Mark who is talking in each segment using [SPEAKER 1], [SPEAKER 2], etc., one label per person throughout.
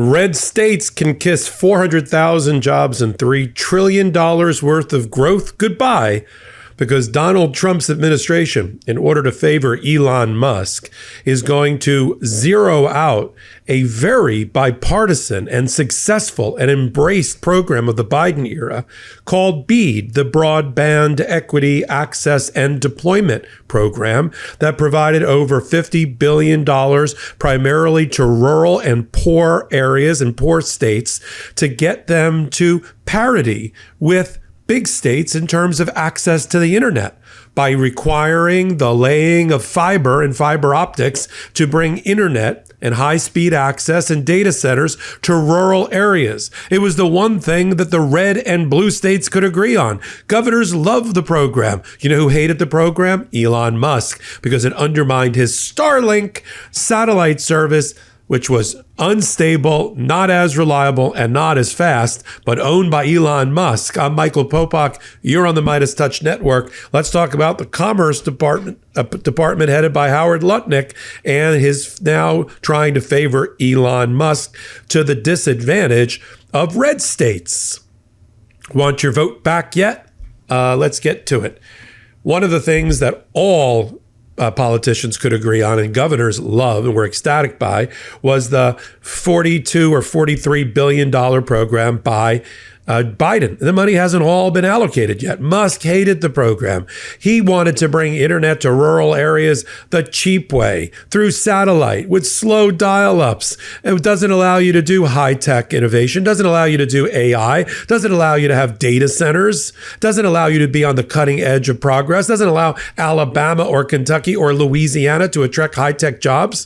[SPEAKER 1] Red states can kiss 400,000 jobs and $3 trillion worth of growth goodbye because Donald Trump's administration, in order to favor Elon Musk, is going to zero out a very bipartisan and successful and embraced program of the Biden era called BEAD, the Broadband Equity Access and Deployment Program, that provided over $50 billion primarily to rural and poor areas and poor states to get them to parity with big states in terms of access to the internet by requiring the laying of fiber and fiber optics to bring internet and high-speed access and data centers to rural areas. It was the one thing that the red and blue states could agree on. Governors loved the program. You know who hated the program? Elon Musk, because it undermined his Starlink satellite service, which was unstable, not as reliable, and not as fast, but owned by Elon Musk. I'm Michael Popok. You're on the MeidasTouch Network. Let's talk about the Commerce Department headed by Howard Lutnick, and his now trying to favor Elon Musk to the disadvantage of red states. Want your vote back yet? Let's get to it. One of the things that all politicians could agree on and governors love and were ecstatic by was the $42 or $43 billion program by Biden. The money hasn't all been allocated yet. Musk hated the program. He wanted to bring internet to rural areas the cheap way, through satellite, with slow dial-ups. It doesn't allow you to do high-tech innovation, doesn't allow you to do AI, doesn't allow you to have data centers, doesn't allow you to be on the cutting edge of progress, doesn't allow Alabama or Kentucky or Louisiana to attract high-tech jobs.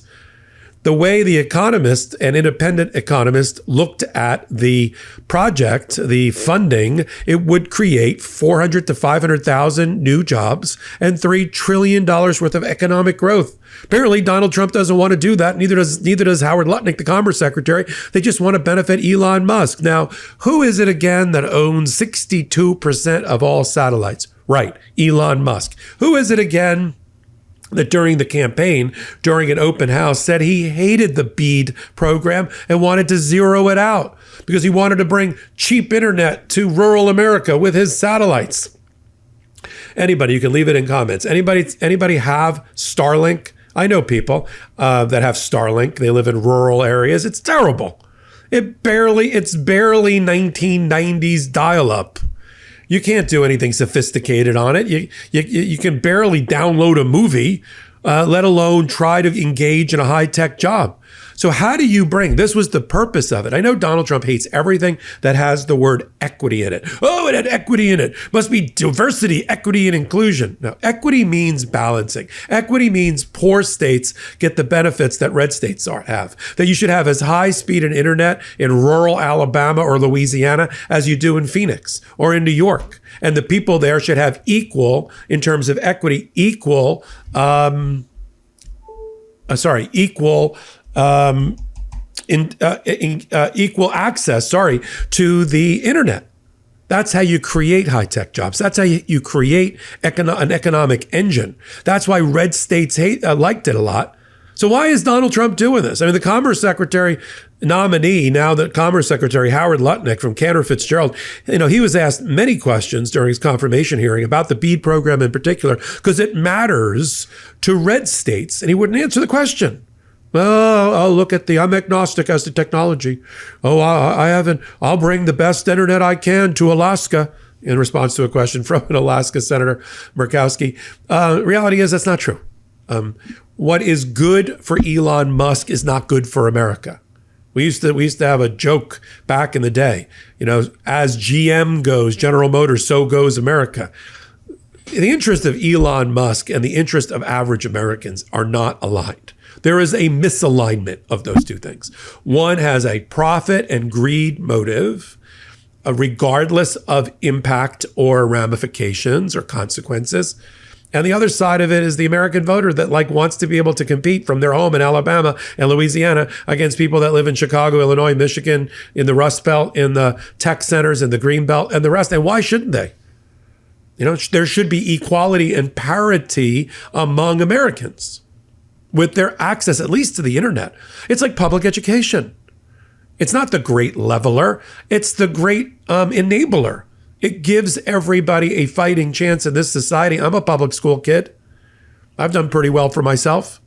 [SPEAKER 1] The way the Economist, an independent economist, looked at the project, the funding, it would create 400 to 500,000 new jobs and $3 trillion worth of economic growth. Apparently, Donald Trump doesn't want to do that. Neither does Howard Lutnick, the Commerce Secretary. They just want to benefit Elon Musk. Now, who is it again that owns 62% of all satellites? Right, Elon Musk. Who is it again that during the campaign, during an open house, said he hated the BEAD program and wanted to zero it out because he wanted to bring cheap internet to rural America with his satellites? Anybody, you can leave it in comments. Anybody have Starlink? I know people that have Starlink. They live in rural areas. It's terrible. It's barely 1990s dial-up. You can't do anything sophisticated on it. You can barely download a movie, let alone try to engage in a high-tech job. So how do you bring, this was the purpose of it. I know Donald Trump hates everything that has the word equity in it. Oh, it had equity in it. Must be diversity, equity, and inclusion. No, equity means balancing. Equity means poor states get the benefits that red states have. That you should have as high speed an internet in rural Alabama or Louisiana as you do in Phoenix or in New York. And the people there should have equal, in terms of equity, equal access, to the internet. That's how you create high-tech jobs. That's how you create an economic engine. That's why red states liked it a lot. So why is Donald Trump doing this? I mean, the Commerce Secretary nominee, now the Commerce Secretary, Howard Lutnick from Cantor Fitzgerald, he was asked many questions during his confirmation hearing about the BEAD program in particular, because it matters to red states, and he wouldn't answer the question. Oh, I'm agnostic as to technology. Oh, I'll bring the best internet I can to Alaska, in response to a question from an Alaska Senator Murkowski. Reality is that's not true. What is good for Elon Musk is not good for America. We used to have a joke back in the day, as GM goes, General Motors, so goes America. The interest of Elon Musk and the interest of average Americans are not aligned. There is a misalignment of those two things. One has a profit and greed motive, regardless of impact or ramifications or consequences. And the other side of it is the American voter that wants to be able to compete from their home in Alabama and Louisiana against people that live in Chicago, Illinois, Michigan, in the Rust Belt, in the tech centers, in the Green Belt, and the rest. And why shouldn't they? There should be equality and parity among Americans with their access, at least to the internet. It's like public education. It's not the great leveler. It's the great enabler. It gives everybody a fighting chance in this society. I'm a public school kid. I've done pretty well for myself.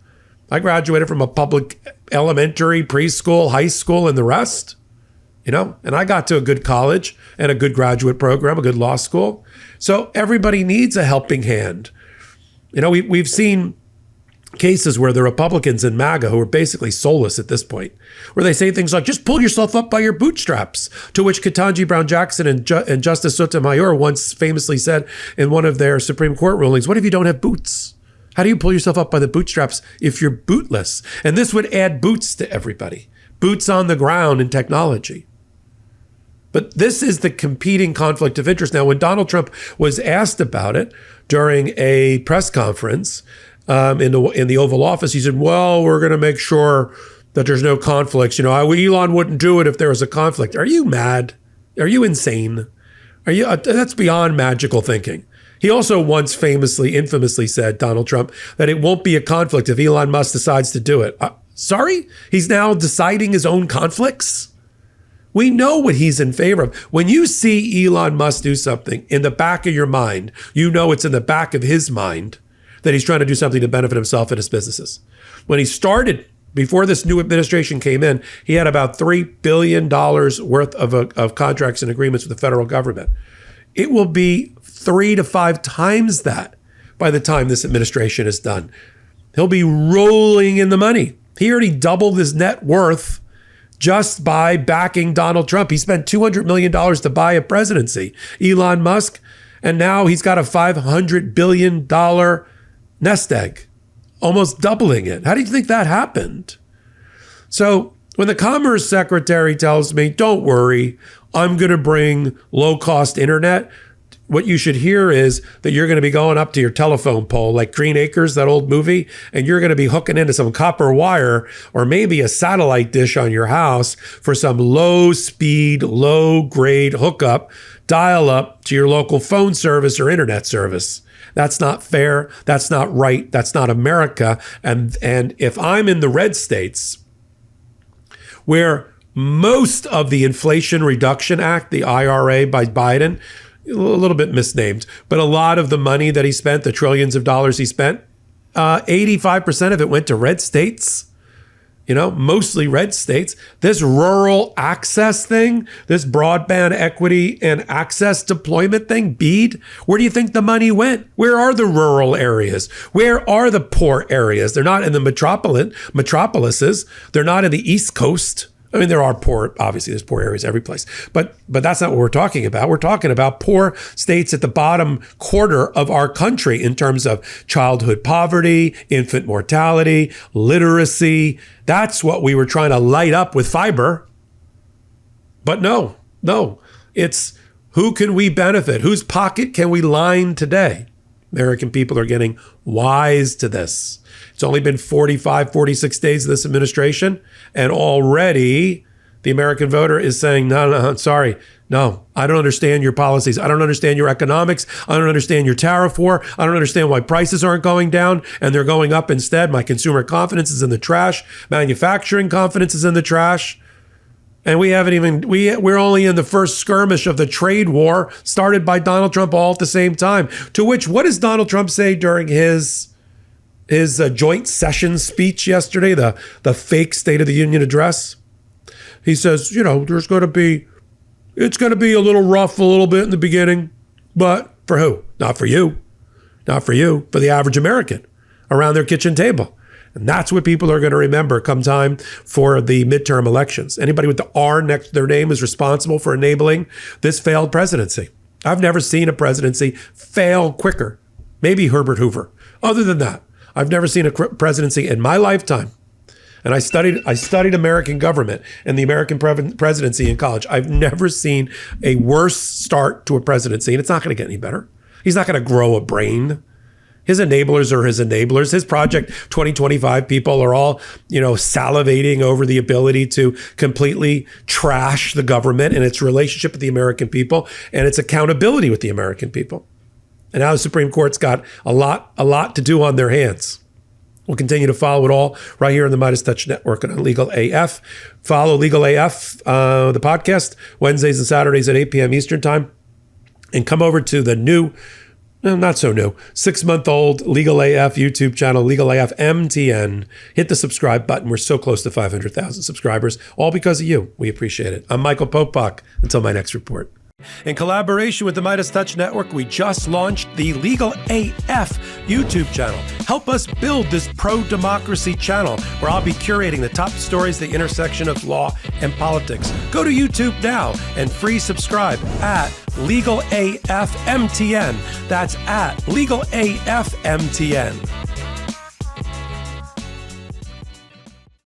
[SPEAKER 1] I graduated from a public elementary, preschool, high school, and the rest, and I got to a good college and a good graduate program, a good law school. So everybody needs a helping hand. We've seen cases where the Republicans in MAGA, who are basically soulless at this point, where they say things like, just pull yourself up by your bootstraps, to which Ketanji Brown Jackson and Justice Sotomayor once famously said in one of their Supreme Court rulings, what if you don't have boots? How do you pull yourself up by the bootstraps if you're bootless? And this would add boots to everybody, boots on the ground in technology. But this is the competing conflict of interest. Now, when Donald Trump was asked about it during a press conference in the Oval Office, he said, well, we're going to make sure that there's no conflicts. Elon wouldn't do it if there was a conflict. Are you mad? Are you insane? That's beyond magical thinking. He also once infamously said, Donald Trump, that it won't be a conflict if Elon Musk decides to do it. Sorry? He's now deciding his own conflicts? We know what he's in favor of. When you see Elon Musk do something, in the back of your mind, it's in the back of his mind that he's trying to do something to benefit himself and his businesses. When he started, before this new administration came in, he had about $3 billion worth of contracts and agreements with the federal government. It will be 3 to 5 times that by the time this administration is done. He'll be rolling in the money. He already doubled his net worth just by backing Donald Trump. He spent $200 million to buy a presidency, Elon Musk, and now he's got a $500 billion nest egg, almost doubling it. How do you think that happened? So when the Commerce Secretary tells me, don't worry, I'm going to bring low-cost internet, what you should hear is that you're going to be going up to your telephone pole, like Green Acres, that old movie, and you're going to be hooking into some copper wire or maybe a satellite dish on your house for some low-speed, low-grade hookup, dial up to your local phone service or internet service. That's not fair. That's not right. That's not America. And if I'm in the red states, where most of the Inflation Reduction Act, the IRA by Biden, a little bit misnamed, but a lot of the money that he spent, the trillions of dollars he spent, 85% of it went to red states, mostly red states. This rural access thing, this broadband equity and access deployment thing, BEAD, where do you think the money went? Where are the rural areas? Where are the poor areas? They're not in the metropolises. They're not in the East Coast. I mean, there are obviously there's poor areas every place, but that's not what we're talking about. We're talking about poor states at the bottom quarter of our country in terms of childhood poverty, infant mortality, literacy. That's what we were trying to light up with fiber. But no, it's who can we benefit? Whose pocket can we line today? American people are getting wise to this. It's only been 45, 46 days of this administration, and already the American voter is saying, no, sorry, no, I don't understand your policies. I don't understand your economics. I don't understand your tariff war. I don't understand why prices aren't going down and they're going up instead. My consumer confidence is in the trash. Manufacturing confidence is in the trash. And we're only in the first skirmish of the trade war started by Donald Trump all at the same time. To which, what does Donald Trump say during his joint session speech yesterday, the fake State of the Union address? He says, it's going to be a little rough a little bit in the beginning, but for who? Not for you. Not for you, for the average American around their kitchen table. And that's what people are going to remember come time for the midterm elections. Anybody with the R next to their name is responsible for enabling this failed presidency. I've never seen a presidency fail quicker. Maybe Herbert Hoover. Other than that, I've never seen a presidency in my lifetime. And I studied American government and the American presidency in college. I've never seen a worse start to a presidency, and it's not going to get any better. He's not going to grow a brain. His enablers are his enablers. His Project 2025 people are all, salivating over the ability to completely trash the government and its relationship with the American people and its accountability with the American people. And now the Supreme Court's got a lot to do on their hands. We'll continue to follow it all right here on the MeidasTouch Network and on Legal AF. Follow Legal AF, the podcast, Wednesdays and Saturdays at 8 p.m. Eastern Time. And come over to the new, not so new, 6-month-old Legal AF YouTube channel, Legal AF MTN. Hit the subscribe button. We're so close to 500,000 subscribers, all because of you. We appreciate it. I'm Michael Popok. Until my next report. In collaboration with the MeidasTouch Network, we just launched the Legal AF YouTube channel. Help us build this pro-democracy channel where I'll be curating the top stories at the intersection of law and politics. Go to YouTube now and free subscribe at Legal AF MTN. That's at Legal AF MTN.